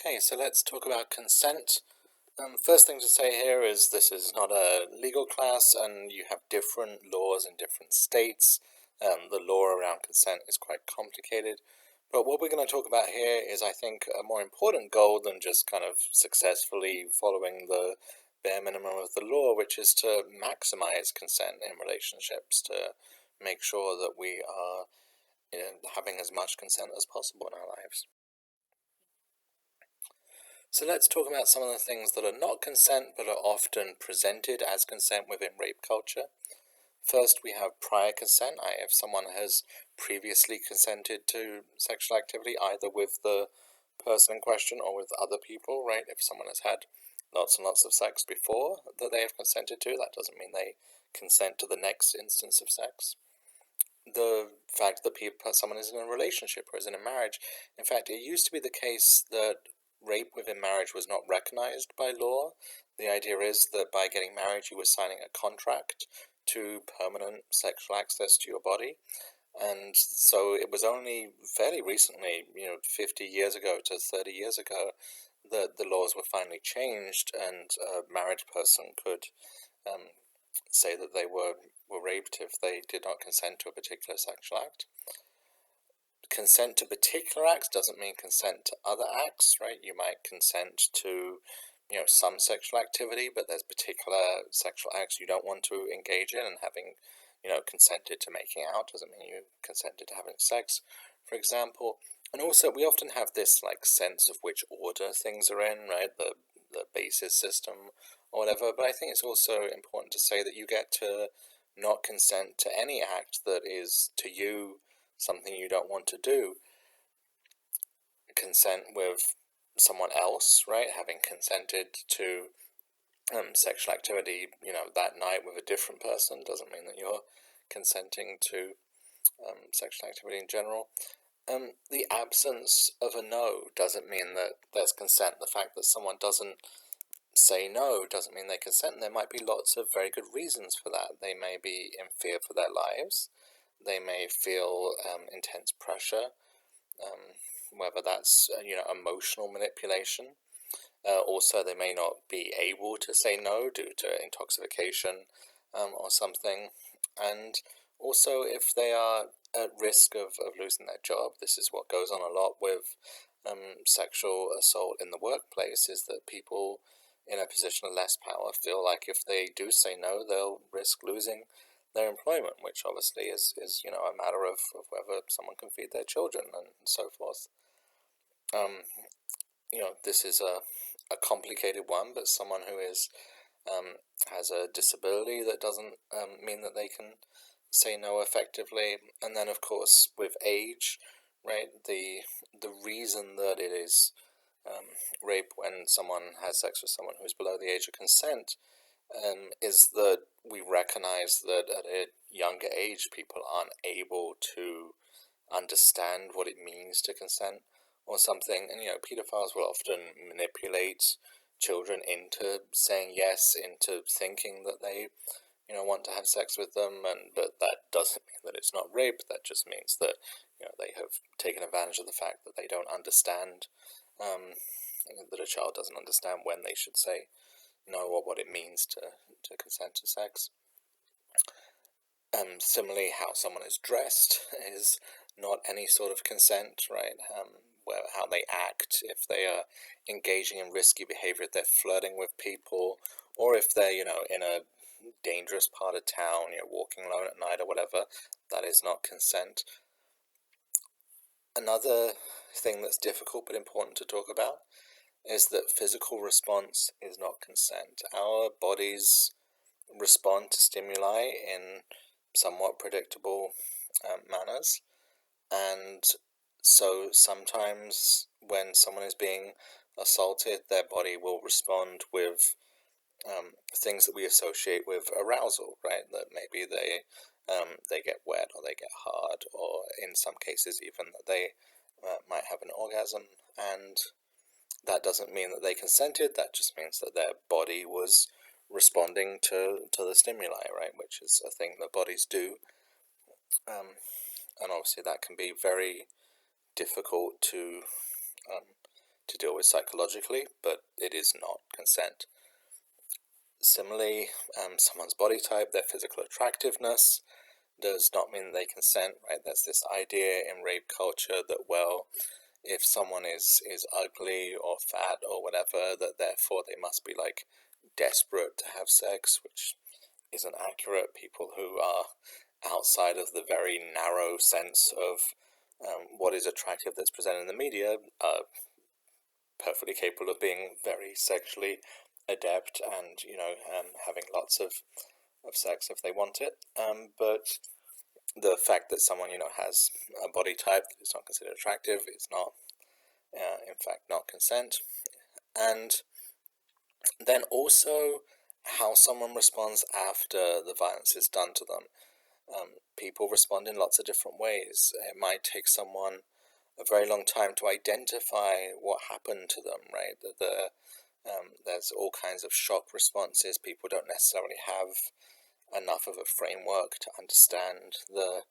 Okay, so let's talk about consent. First thing to say here is this is not a legal class, and you have different laws in different states. The law around consent is quite complicated. But what we're going to talk about here is, I think, a more important goal than just kind of successfully following the bare minimum of the law, which is to maximize consent in relationships, to make sure that we are having as much consent as possible in our lives. So let's talk about some of the things that are not consent but are often presented as consent within rape culture. First, we have prior consent. If someone has previously consented to sexual activity, either with the person in question or with other people, right? If someone has had lots and lots of sex before that they have consented to, that doesn't mean they consent to the next instance of sex. The fact that someone is in a relationship or is in a marriage. In fact, it used to be the case that rape within marriage was not recognized by law. The idea is that by getting married, you were signing a contract to permanent sexual access to your body. And so it was only fairly recently, 50 years ago to 30 years ago, that the laws were finally changed and a married person could say that they were raped if they did not consent to a particular sexual act. Consent to particular acts doesn't mean consent to other acts, right? You might consent to, some sexual activity, but there's particular sexual acts you don't want to engage in, and having, consented to making out doesn't mean you consented to having sex, for example. And also, we often have this, sense of which order things are in, right? The basis system or whatever, but I think it's also important to say that you get to not consent to any act that is, to you, something you don't want to do. Consent with someone else, right? Having consented to sexual activity, that night with a different person doesn't mean that you're consenting to sexual activity in general. The absence of a no doesn't mean that there's consent. The fact that someone doesn't say no doesn't mean they consent. There might be lots of very good reasons for that. They may be in fear for their lives. They may feel intense pressure, whether that's emotional manipulation. Also, they may not be able to say no due to intoxication or something. And also, if they are at risk of losing their job, this is what goes on a lot with sexual assault in the workplace, is that people in a position of less power feel like if they do say no, they'll risk losing their employment, which obviously is a matter of whether someone can feed their children and so forth. This is a complicated one, but someone who is has a disability that doesn't mean that they can say no effectively. And then, of course, with age, right, the reason that it is rape when someone has sex with someone who is below the age of consent is that we recognize that at a younger age, people aren't able to understand what it means to consent or something. And, pedophiles will often manipulate children into saying yes, into thinking that they, want to have sex with them, but that doesn't mean that it's not rape. That just means that, they have taken advantage of the fact that they don't understand, that a child doesn't understand when they should say no or what it means to consent to sex. Similarly, how someone is dressed is not any sort of consent, right? How they act, if they are engaging in risky behavior, if they're flirting with people, or if they're, in a dangerous part of town, walking alone at night or whatever, that is not consent. Another thing that's difficult but important to talk about is that physical response is not consent. Our bodies respond to stimuli in somewhat predictable manners, and so sometimes when someone is being assaulted, their body will respond with things that we associate with arousal, right? That maybe they get wet or they get hard, or in some cases even that they might have an orgasm, and that doesn't mean that they consented. That just means that their body was responding to the stimuli, right? Which is a thing that bodies do. And obviously that can be very difficult to to deal with psychologically, but it is not consent. Similarly, someone's body type, their physical attractiveness, does not mean they consent, right? There's this idea in rape culture that, well, if someone is ugly or fat or whatever, that therefore they must be like desperate to have sex, which isn't accurate. People who are outside of the very narrow sense of what is attractive that's presented in the media are perfectly capable of being very sexually adept and, having lots of sex if they want it. But the fact that someone, has a body type that is not considered attractive is not, in fact, not consent. And then also how someone responds after the violence is done to them. People respond in lots of different ways. It might take someone a very long time to identify what happened to them, right? There's all kinds of shock responses. People don't necessarily have enough of a framework to understand the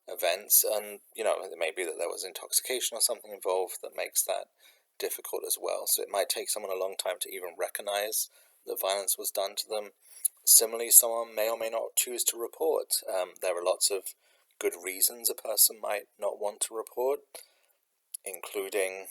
events, and it may be that there was intoxication or something involved that makes that difficult as well. So it might take someone a long time to even recognize that violence was done to them. Similarly, someone may or may not choose to report. There are lots of good reasons a person might not want to report, including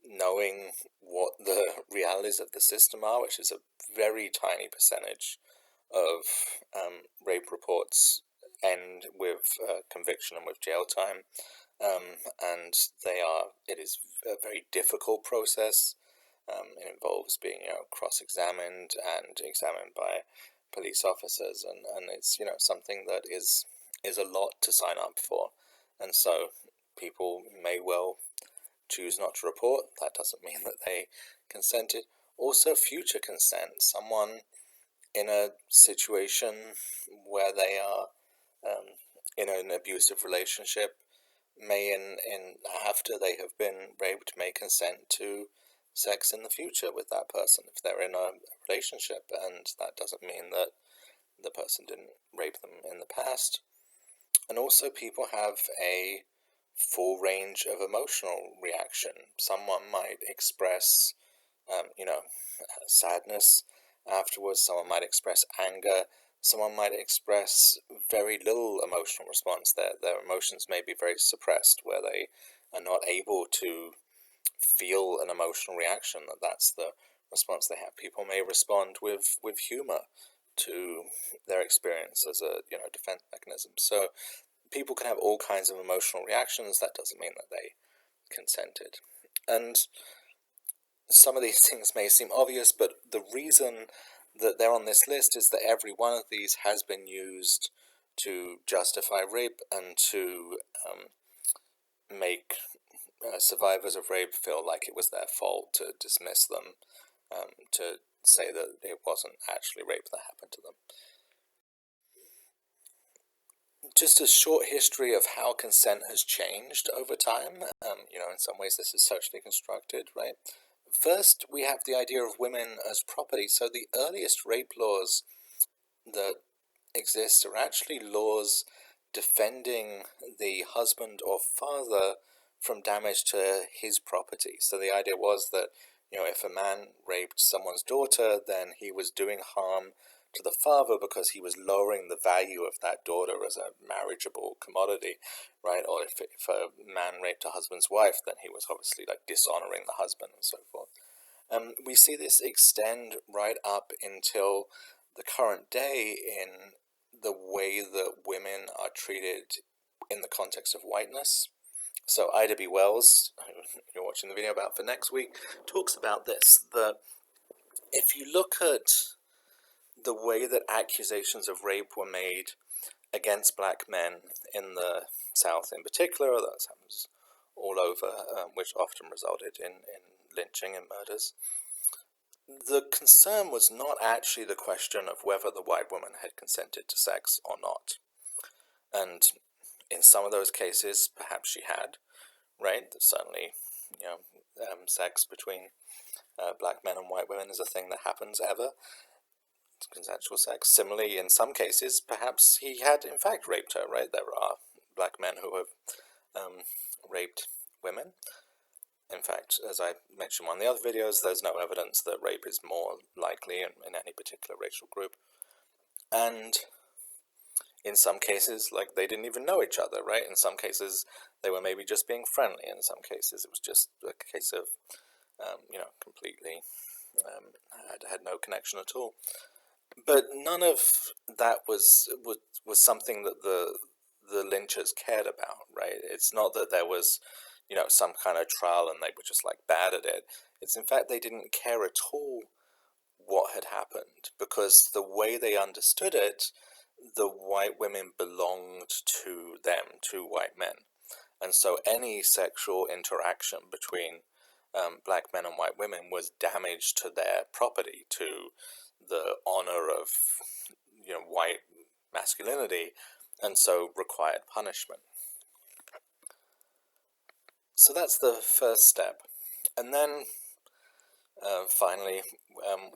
knowing what the realities of the system are, which is a very tiny percentage of rape reports end with conviction and with jail time, and it is a very difficult process. It involves being cross-examined and examined by police officers, and it's something that is a lot to sign up for, and so people may well choose not to report. That doesn't mean that they consented. Also, future consent. Someone in a situation where they are in an abusive relationship may, after they have been raped, may consent to sex in the future with that person if they're in a relationship, and that doesn't mean that the person didn't rape them in the past. And also, people have a full range of emotional reaction. Someone might express, sadness afterwards. Someone might express anger. Someone might express very little emotional response. Their emotions may be very suppressed, where they are not able to feel an emotional reaction. That's the response they have. People may respond with humor to their experience as a defense mechanism. So people can have all kinds of emotional reactions. That doesn't mean that they consented. And some of these things may seem obvious, but the reason that they're on this list is that every one of these has been used to justify rape and to make survivors of rape feel like it was their fault, to dismiss them, to say that it wasn't actually rape that happened to them. Just a short history of how consent has changed over time. In some ways this is socially constructed, right? First, we have the idea of women as property. So the earliest rape laws that exist are actually laws defending the husband or father from damage to his property. So the idea was that, if a man raped someone's daughter, then he was doing harm to the father because he was lowering the value of that daughter as a marriageable commodity, right? Or if a man raped a husband's wife, then he was obviously like dishonoring the husband and so forth. We see this extend right up until the current day in the way that women are treated in the context of whiteness. So Ida B. Wells, who you're watching the video about for next week, talks about this, that if you look at the way that accusations of rape were made against black men in the South in particular, that happens all over, which often resulted in lynching and murders, the concern was not actually the question of whether the white woman had consented to sex or not. And in some of those cases, perhaps she had, right? Certainly, sex between black men and white women is a thing that happens ever. It's consensual sex. Similarly, in some cases, perhaps he had in fact raped her, right? There are black men who have raped women. In fact, as I mentioned in one of the other videos, there's no evidence that rape is more likely in any particular racial group. And in some cases, like, they didn't even know each other, right? In some cases, they were maybe just being friendly. In some cases, it was just a case of, completely had no connection at all. But none of that was something that the lynchers cared about, right? It's not that there was, some kind of trial and they were just like bad at it. It's in fact they didn't care at all what had happened, because the way they understood it, the white women belonged to them, to white men. And so any sexual interaction between black men and white women was damage to their property, to the honor of white masculinity, and so required punishment. So that's the first step. And then finally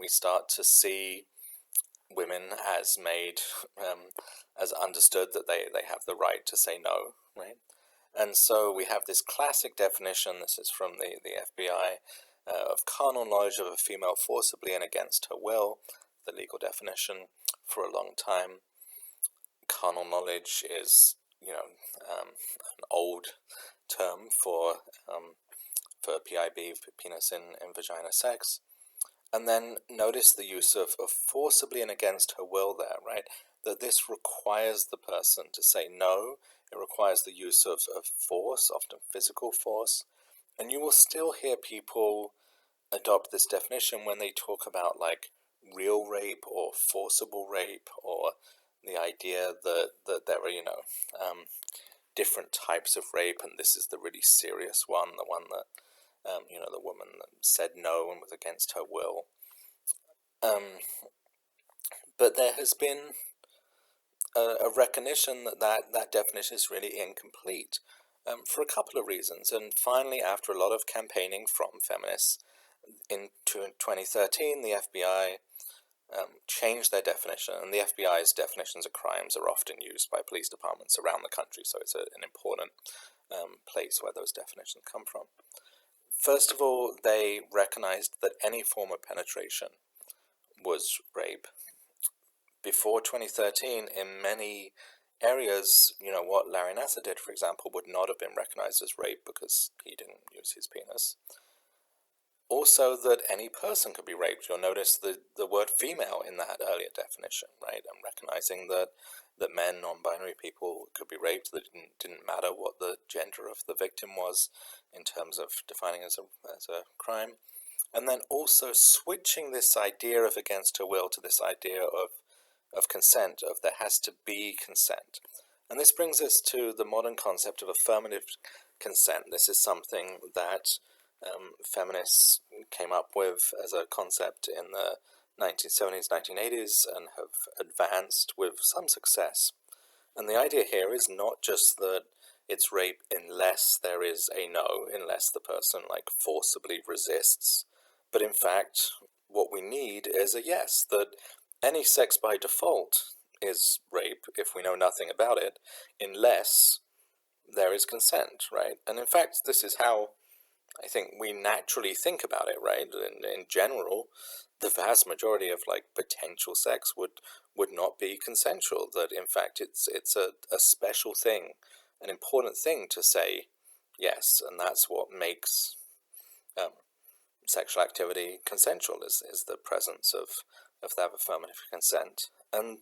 we start to see women as made, as understood that they have the right to say no, right? And so we have this classic definition, this is from the FBI, of carnal knowledge of a female forcibly and against her will, the legal definition for a long time. Carnal knowledge is, an old term for PIV, penis in vagina sex. And then notice the use of forcibly and against her will there, right? That this requires the person to say no. It requires the use of force, often physical force. And you will still hear people adopt this definition when they talk about like real rape or forcible rape, or the idea that there are, different types of rape, and this is the really serious one, the one that, the woman that said no and was against her will. But there has been a recognition that definition is really incomplete for a couple of reasons. And finally, after a lot of campaigning from feminists, in 2013, the FBI changed their definition, and the FBI's definitions of crimes are often used by police departments around the country, so it's an important place where those definitions come from. First of all, they recognized that any form of penetration was rape. Before 2013, in many areas, what Larry Nassar did, for example, would not have been recognized as rape because he didn't use his penis. Also, that any person could be raped. You'll notice the word female in that earlier definition, right? And recognizing that men, non-binary people could be raped, that it didn't matter what the gender of the victim was in terms of defining as a crime. And then also switching this idea of against her will to this idea of consent, of there has to be consent. And this brings us to the modern concept of affirmative consent. This is something that feminists came up with as a concept in the 1970s, 1980s, and have advanced with some success. And the idea here is not just that it's rape unless there is a no, unless the person forcibly resists, but in fact what we need is a yes, that any sex by default is rape if we know nothing about it, unless there is consent, right? And in fact, this is how I think we naturally think about it, right? In general, the vast majority of potential sex would not be consensual. That in fact it's a special thing, an important thing to say yes, and that's what makes sexual activity consensual is the presence of that affirmative consent. And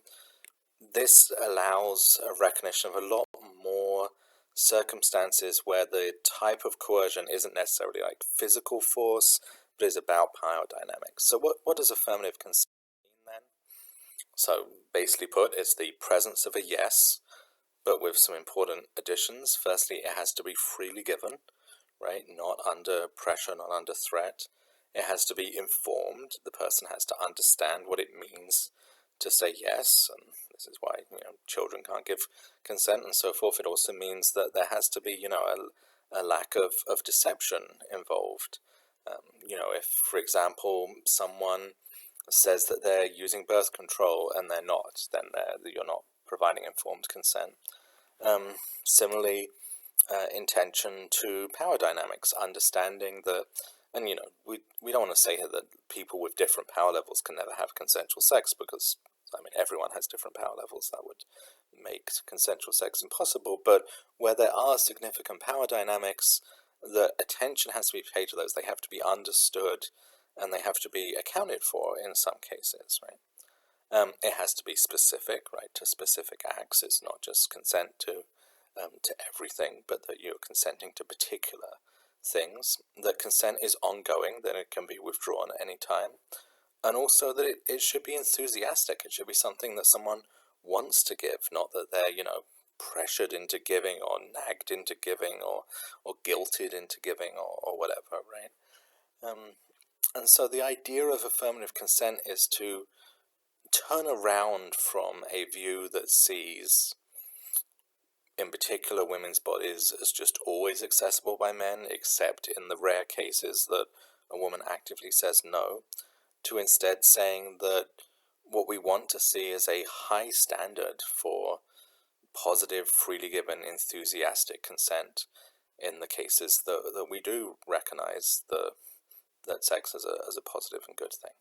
this allows a recognition of a lot more circumstances where the type of coercion isn't necessarily physical force, but is about power dynamics. So what does affirmative consent mean then? So basically put, it's the presence of a yes, but with some important additions. Firstly, it has to be freely given, right? Not under pressure, not under threat. It has to be informed. The person has to understand what it means to say yes, and this is why children can't give consent and so forth. It also means that there has to be a lack of deception involved. If, for example, someone says that they're using birth control and they're not, then you're not providing informed consent. Similarly, intention to power dynamics, understanding that, and we don't want to say here that people with different power levels can never have consensual sex, because everyone has different power levels. That would make consensual sex impossible. But where there are significant power dynamics, the attention has to be paid to those. They have to be understood, and they have to be accounted for in some cases, right? It has to be specific, right, to specific acts. It's not just consent to everything, but that you're consenting to particular things. That consent is ongoing, that it can be withdrawn at any time, and also that it should be enthusiastic. It should be something that someone wants to give, not that they're, pressured into giving, or nagged into giving, or guilted into giving, or whatever, right? And so the idea of affirmative consent is to turn around from a view that sees, in particular, women's bodies as just always accessible by men, except in the rare cases that a woman actively says no, to instead saying that what we want to see is a high standard for positive, freely given, enthusiastic consent in the cases that we do recognize that sex as a positive and good thing.